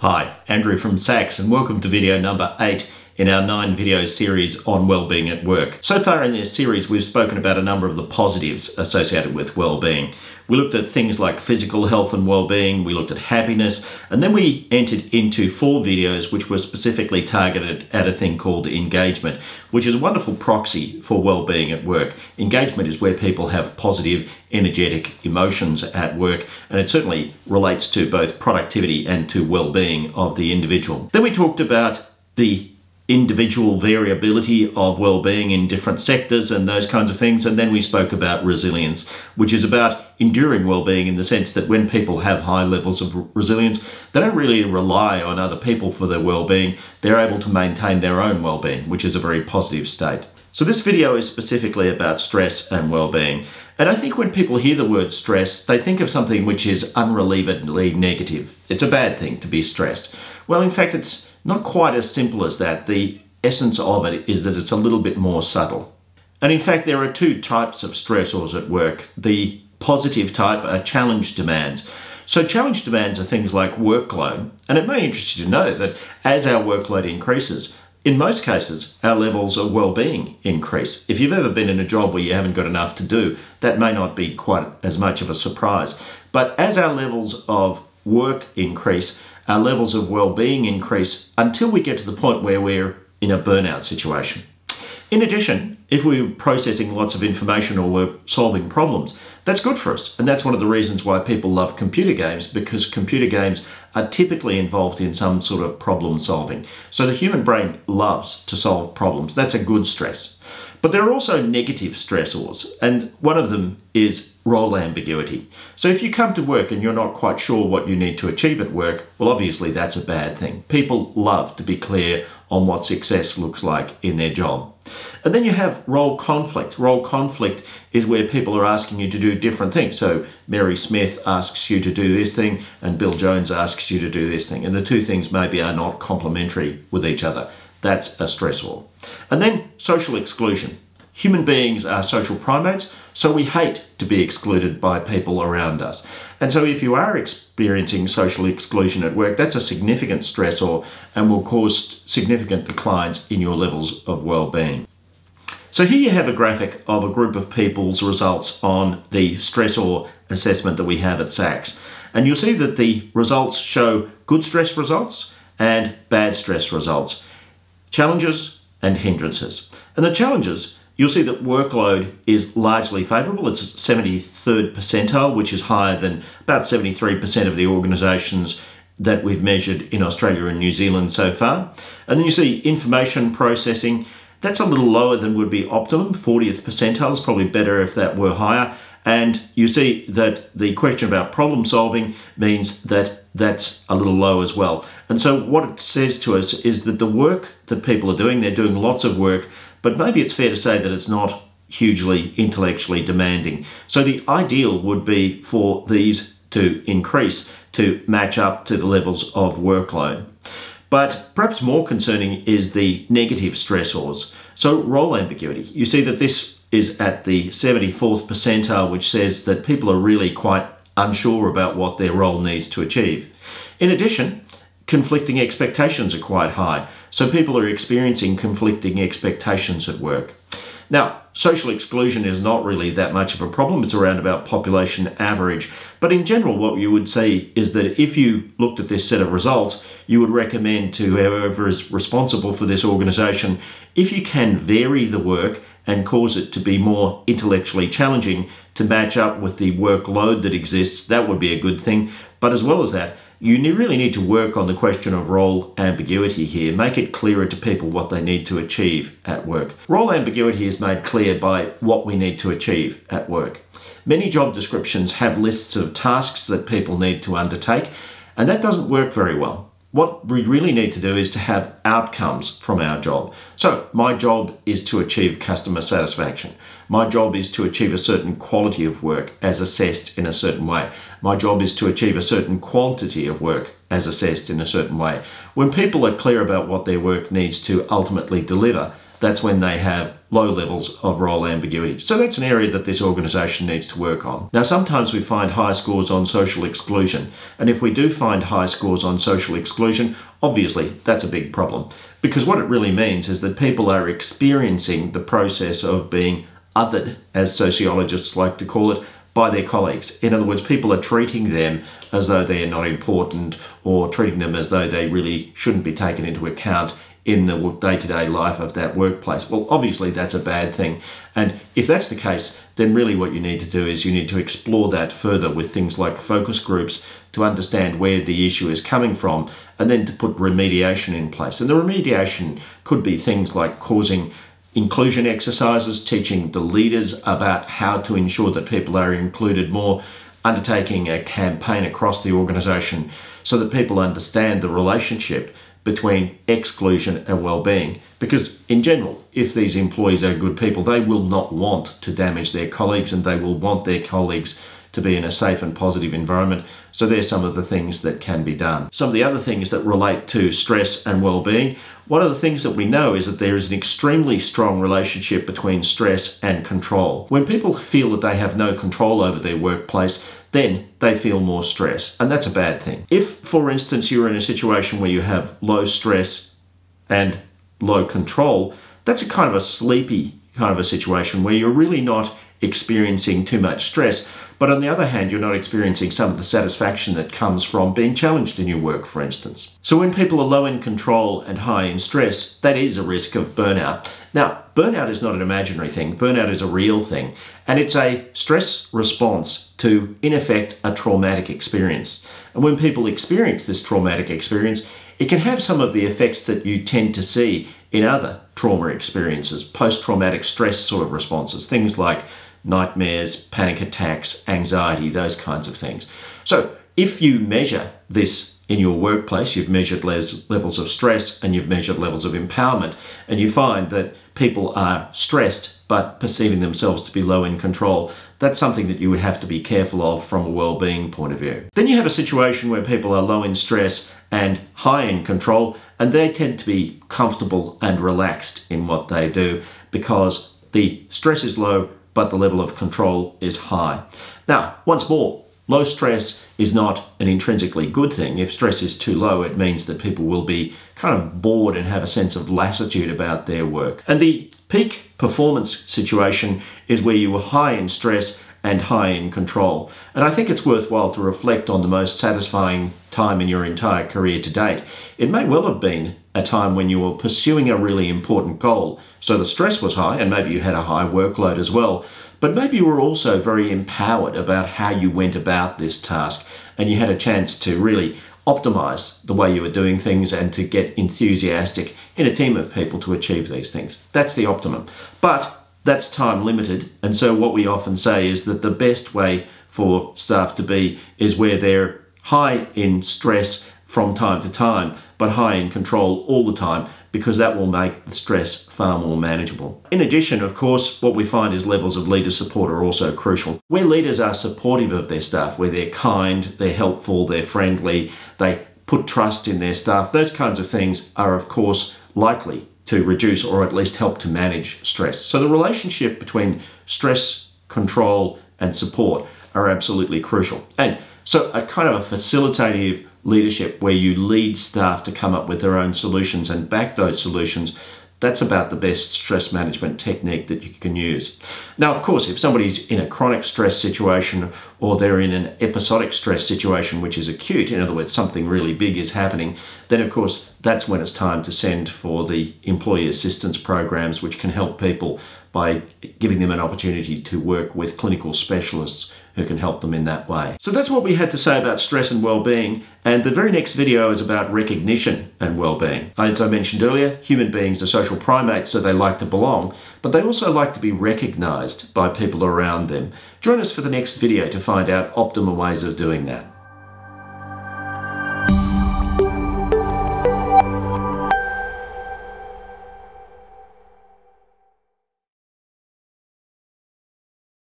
Hi, Andrew from Saks, and welcome to video number 8 in our 9 video series on wellbeing at work. So far in this series we've spoken about a number of the positives associated with wellbeing. We looked at things like physical health and wellbeing, we looked at happiness, and then we entered into 4 videos which were specifically targeted at a thing called engagement, which is a wonderful proxy for wellbeing at work. Engagement is where people have positive, energetic emotions at work, and it certainly relates to both productivity and to wellbeing of the individual. Then we talked about the individual variability of well-being in different sectors and those kinds of things, and then we spoke about resilience, which is about enduring well-being in the sense that when people have high levels of resilience, they don't really rely on other people for their well-being. They're able to maintain their own well-being, which is a very positive state. So this video is specifically about stress and well-being, and I think when people hear the word stress, they think of something which is unrelievedly negative. It's a bad thing to be stressed. Well, in fact, it's not quite as simple as that. The essence of it is that it's a little bit more subtle. And in fact, there are 2 types of stressors at work. The positive type are challenge demands. So challenge demands are things like workload. And it may interest you to know that as our workload increases, in most cases, our levels of well-being increase. If you've ever been in a job where you haven't got enough to do, that may not be quite as much of a surprise. But as our levels of work increase, our levels of well-being increase until we get to the point where we're in a burnout situation. In addition, if we're processing lots of information or we're solving problems, that's good for us. And that's one of the reasons why people love computer games, because computer games are typically involved in some sort of problem solving. So the human brain loves to solve problems. That's a good stress. But there are also negative stressors, and one of them is role ambiguity. So if you come to work and you're not quite sure what you need to achieve at work, well, obviously that's a bad thing. People love to be clear on what success looks like in their job. And then you have role conflict. Role conflict is where people are asking you to do different things. So Mary Smith asks you to do this thing and Bill Jones asks you to do this thing. And the 2 things maybe are not complementary with each other. That's a stressor. And then social exclusion. Human beings are social primates, so we hate to be excluded by people around us. And so if you are experiencing social exclusion at work, that's a significant stressor and will cause significant declines in your levels of well-being. So here you have a graphic of a group of people's results on the stressor assessment that we have at Saks. And you'll see that the results show good stress results and bad stress results, challenges and hindrances. And the challenges, you'll see that workload is largely favourable. It's 73rd percentile, which is higher than about 73% of the organisations that we've measured in Australia and New Zealand so far. And then you see information processing. That's a little lower than would be optimum. 40th percentile is probably better if that were higher. And you see that the question about problem solving means that that's a little low as well. And so what it says to us is that the work that people are doing, they're doing lots of work, but maybe it's fair to say that it's not hugely intellectually demanding. So the ideal would be for these to increase to match up to the levels of workload. But perhaps more concerning is the negative stressors. So role ambiguity. You see that this is at the 74th percentile, which says that people are really quite unsure about what their role needs to achieve. In addition, conflicting expectations are quite high. So people are experiencing conflicting expectations at work. Now, social exclusion is not really that much of a problem. It's around about population average. But in general, what you would say is that if you looked at this set of results, you would recommend to whoever is responsible for this organisation, if you can vary the work and cause it to be more intellectually challenging to match up with the workload that exists, that would be a good thing. But as well as that, you really need to work on the question of role ambiguity here. Make it clearer to people what they need to achieve at work. Role ambiguity is made clear by what we need to achieve at work. Many job descriptions have lists of tasks that people need to undertake, and that doesn't work very well. What we really need to do is to have outcomes from our job. So my job is to achieve customer satisfaction. My job is to achieve a certain quality of work as assessed in a certain way. My job is to achieve a certain quantity of work as assessed in a certain way. When people are clear about what their work needs to ultimately deliver, that's when they have low levels of role ambiguity. So that's an area that this organisation needs to work on. Now, sometimes we find high scores on social exclusion, and if we do find high scores on social exclusion, obviously that's a big problem, because what it really means is that people are experiencing the process of being othered, as sociologists like to call it, by their colleagues. In other words, people are treating them as though they're not important, or treating them as though they really shouldn't be taken into account in the day-to-day life of that workplace. Well, obviously that's a bad thing. And if that's the case, then really what you need to do is you need to explore that further with things like focus groups to understand where the issue is coming from, and then to put remediation in place. And the remediation could be things like causing inclusion exercises, teaching the leaders about how to ensure that people are included more, undertaking a campaign across the organisation so that people understand the relationship between exclusion and well-being. Because in general, if these employees are good people, they will not want to damage their colleagues, and they will want their colleagues to be in a safe and positive environment. So there's some of the things that can be done. Some of the other things that relate to stress and well-being, one of the things that we know is that there is an extremely strong relationship between stress and control. When people feel that they have no control over their workplace, then they feel more stress, and that's a bad thing. If, for instance, you're in a situation where you have low stress and low control, that's a kind of a sleepy kind of a situation where you're really not experiencing too much stress, but on the other hand, you're not experiencing some of the satisfaction that comes from being challenged in your work, for instance. So when people are low in control and high in stress, that is a risk of burnout. Now, burnout is not an imaginary thing. Burnout is a real thing, and it's a stress response to, in effect, a traumatic experience. And when people experience this traumatic experience, it can have some of the effects that you tend to see in other trauma experiences, post-traumatic stress sort of responses, things like nightmares, panic attacks, anxiety, those kinds of things. So if you measure this in your workplace, you've measured levels of stress and you've measured levels of empowerment, and you find that people are stressed but perceiving themselves to be low in control, that's something that you would have to be careful of from a well-being point of view. Then you have a situation where people are low in stress and high in control, and they tend to be comfortable and relaxed in what they do because the stress is low but the level of control is high. Now, once more, low stress is not an intrinsically good thing. If stress is too low, it means that people will be kind of bored and have a sense of lassitude about their work. And the peak performance situation is where you are high in stress and high in control. And I think it's worthwhile to reflect on the most satisfying time in your entire career to date. It may well have been a time when you were pursuing a really important goal. So the stress was high, and maybe you had a high workload as well, but maybe you were also very empowered about how you went about this task, and you had a chance to really optimize the way you were doing things and to get enthusiastic in a team of people to achieve these things. That's the optimum. But that's time limited, and so what we often say is that the best way for staff to be is where they're high in stress from time to time, but high in control all the time, because that will make the stress far more manageable. In addition, of course, what we find is levels of leader support are also crucial. Where leaders are supportive of their staff, where they're kind, they're helpful, they're friendly, they put trust in their staff, those kinds of things are, of course, likely to reduce or at least help to manage stress. So the relationship between stress, control, and support are absolutely crucial. And so a kind of a facilitative leadership where you lead staff to come up with their own solutions and back those solutions, that's about the best stress management technique that you can use. Now, of course, if somebody's in a chronic stress situation or they're in an episodic stress situation, which is acute, in other words, something really big is happening, then of course, that's when it's time to send for the employee assistance programs, which can help people by giving them an opportunity to work with clinical specialists who can help them in that way. So that's what we had to say about stress and well-being, and the very next video is about recognition and well-being. As I mentioned earlier, human beings are social primates, so they like to belong, but they also like to be recognized by people around them. Join us for the next video to find out optimal ways of doing that.